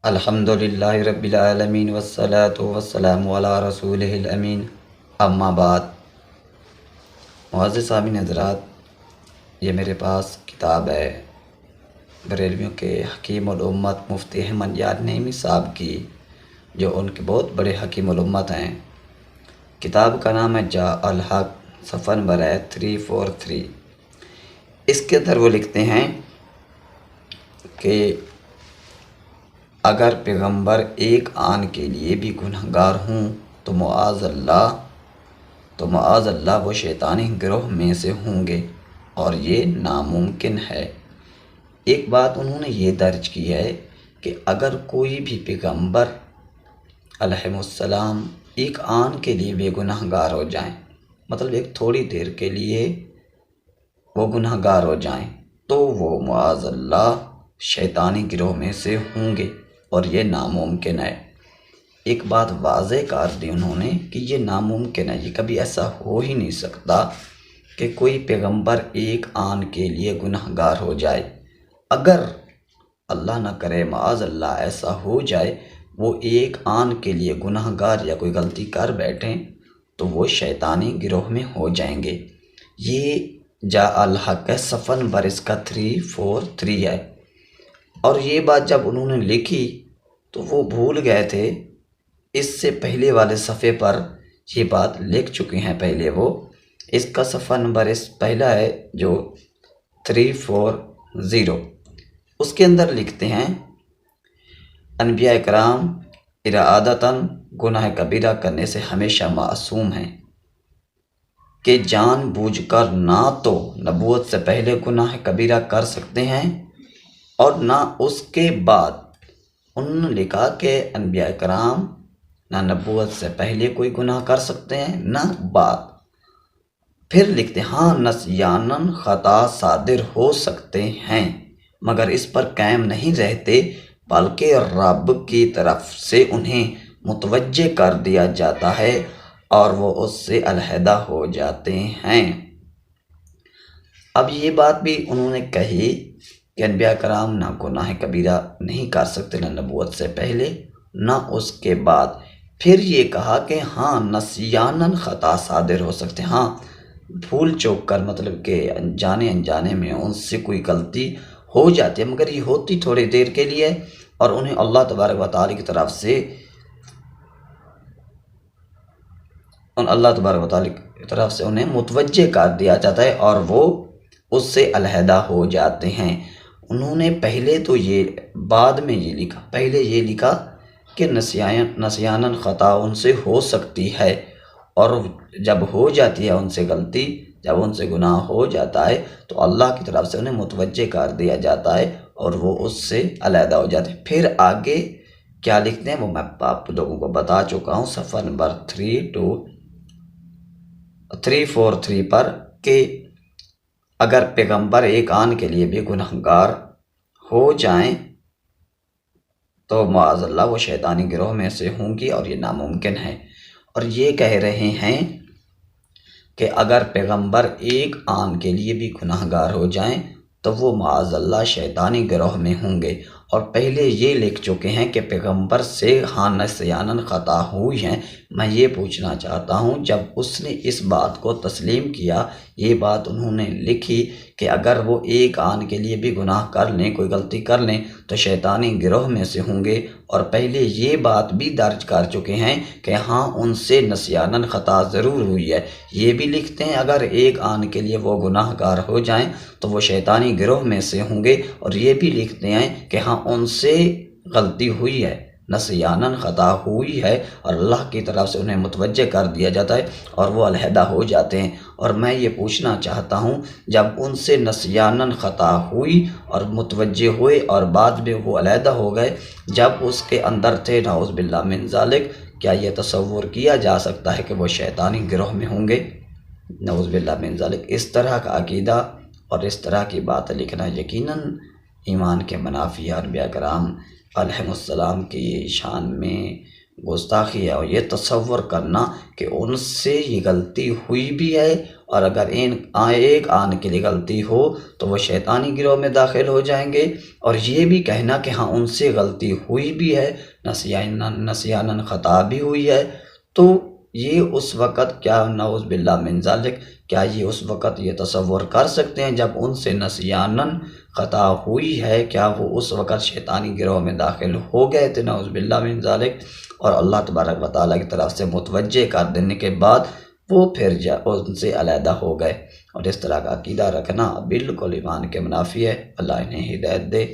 الحمدللہ رب العالمین والصلاة والسلام علی رسولہ الامین، اما بعد۔ معزز سامعین حضرات، یہ میرے پاس کتاب ہے بریلویوں کے حکیم الامت مفتی احمد یار نعیمی صاحب کی، جو ان کے بہت بڑے حکیم الامت ہیں۔ کتاب کا نام ہے جاء الحق، صفحہ نمبر ہے 343۔ اس کے اندر وہ لکھتے ہیں کہ اگر پیغمبر ایک آن کے لیے بھی گنہگار ہوں تو معاذ اللہ وہ شیطانی گروہ میں سے ہوں گے، اور یہ ناممکن ہے۔ ایک بات انہوں نے یہ درج کی ہے کہ اگر کوئی بھی پیغمبر علیہ السلام ایک آن کے لیے بھی گنہگار ہو جائیں، مطلب ایک تھوڑی دیر کے لیے وہ گنہگار ہو جائیں، تو وہ معاذ اللہ شیطانی گروہ میں سے ہوں گے، اور یہ ناممکن ہے۔ ایک بات واضح کر دی انہوں نے کہ یہ ناممکن ہے، یہ کبھی ایسا ہو ہی نہیں سکتا کہ کوئی پیغمبر ایک آن کے لیے گنہگار ہو جائے۔ اگر اللہ نہ کرے معاذ اللہ ایسا ہو جائے، وہ ایک آن کے لیے گنہگار یا کوئی غلطی کر بیٹھیں تو وہ شیطانی گروہ میں ہو جائیں گے۔ یہ جاء الحق ہے، صفحہ نمبر اس کا 343 ہے۔ اور یہ بات جب انہوں نے لکھی تو وہ بھول گئے تھے، اس سے پہلے والے صفحے پر یہ بات لکھ چکے ہیں پہلے وہ۔ اس کا صفحہ نمبر اس پہلا ہے جو 340، اس کے اندر لکھتے ہیں انبیاء کرام ارادتاً گناہ کبیرہ کرنے سے ہمیشہ معصوم ہیں، کہ جان بوجھ کر نہ تو نبوت سے پہلے گناہ کبیرہ کر سکتے ہیں اور نہ اس کے بعد۔ انہوں نے لکھا کہ انبیاء کرام نہ نبوت سے پہلے کوئی گناہ کر سکتے ہیں نہ بعد۔ پھر لکھتے ہیں ہاں نسیاناً خطا صادر ہو سکتے ہیں، مگر اس پر قائم نہیں رہتے، بلکہ رب کی طرف سے انہیں متوجہ کر دیا جاتا ہے اور وہ اس سے علیحدہ ہو جاتے ہیں۔ اب یہ بات بھی انہوں نے کہی کہ انبیاء کرام نہ گناہ کبیرہ نہیں کر سکتے، نہ نبوت سے پہلے نہ اس کے بعد۔ پھر یہ کہا کہ ہاں نسیاناً خطا صادر ہو سکتے، ہاں بھول چوک کر، مطلب کہ انجانے میں ان سے کوئی غلطی ہو جاتی ہے، مگر یہ ہوتی تھوڑی دیر کے لیے، اور انہیں اللہ تبارک و تعالیٰ کی طرف سے انہیں متوجہ کر دیا جاتا ہے اور وہ اس سے علیحدہ ہو جاتے ہیں۔ انہوں نے پہلے تو یہ بعد میں یہ لکھا، پہلے یہ لکھا کہ نسیاناً خطا ان سے ہو سکتی ہے، اور جب ہو جاتی ہے ان سے غلطی، جب ان سے گناہ ہو جاتا ہے تو اللہ کی طرف سے انہیں متوجہ کر دیا جاتا ہے اور وہ اس سے علیحدہ ہو جاتے ہیں۔ پھر آگے کیا لکھتے ہیں وہ میں آپ لوگوں کو بتا چکا ہوں صفحہ نمبر 343 پر، کہ اگر پیغمبر ایک آن کے لیے بھی گنہگار ہو جائیں تو معاذ اللہ وہ شیطانی گروہ میں سے ہوں گی، اور یہ ناممکن ہے۔ اور یہ کہہ رہے ہیں کہ اگر پیغمبر ایک آن کے لیے بھی گنہگار ہو جائیں تو وہ معاذ اللہ شیطانی گروہ میں ہوں گے، اور پہلے یہ لکھ چکے ہیں کہ پیغمبر سے ہاں نسیاناً خطا ہوئی ہیں۔ میں یہ پوچھنا چاہتا ہوں، جب اس نے اس بات کو تسلیم کیا، یہ بات انہوں نے لکھی کہ اگر وہ ایک آن کے لیے بھی گناہ کر لیں، کوئی غلطی کر لیں تو شیطانی گروہ میں سے ہوں گے، اور پہلے یہ بات بھی درج کر چکے ہیں کہ ہاں ان سے نسیاناً خطا ضرور ہوئی ہے۔ یہ بھی لکھتے ہیں اگر ایک آن کے لیے وہ گناہ گار ہو جائیں تو وہ شیطانی گروہ میں سے ہوں گے، اور یہ بھی لکھتے ہیں کہ ہاں ان سے غلطی ہوئی ہے، نسیاناً خطا ہوئی ہے، اور اللہ کی طرف سے انہیں متوجہ کر دیا جاتا ہے اور وہ علیحدہ ہو جاتے ہیں۔ اور میں یہ پوچھنا چاہتا ہوں، جب ان سے نسیاناً خطا ہوئی اور متوجہ ہوئے اور بعد میں وہ علیحدہ ہو گئے، جب اس کے اندر تھے نعوذ باللہ من ذالک، کیا یہ تصور کیا جا سکتا ہے کہ وہ شیطانی گروہ میں ہوں گے؟ نعوذ باللہ من ذالک۔ اس طرح کا عقیدہ اور اس طرح کی بات لکھنا یقیناً ایمان کے منافی ہے۔ انبیاء کرام علیہ السلام کی شان میں گستاخی ہے، اور یہ تصور کرنا کہ ان سے یہ غلطی ہوئی بھی ہے، اور اگر ایک آن کے لیے غلطی ہو تو وہ شیطانی گروہ میں داخل ہو جائیں گے، اور یہ بھی کہنا کہ ہاں ان سے غلطی ہوئی بھی ہے، نسیاناً خطا بھی ہوئی ہے، تو یہ اس وقت کیا نعوذ باللہ من ذالک، کیا یہ اس وقت یہ تصور کر سکتے ہیں جب ان سے نسیاناً خطا ہوئی ہے، کیا وہ اس وقت شیطانی گروہ میں داخل ہو گئے تھے؟ نعوذ باللہ من ذالک۔ اور اللہ تبارک و تعالیٰ کی طرف سے متوجہ کر دینے کے بعد وہ پھر ان سے علیحدہ ہو گئے، اور اس طرح کا عقیدہ رکھنا بالکل ایمان کے منافی ہے۔ اللہ انہیں ہدایت دے۔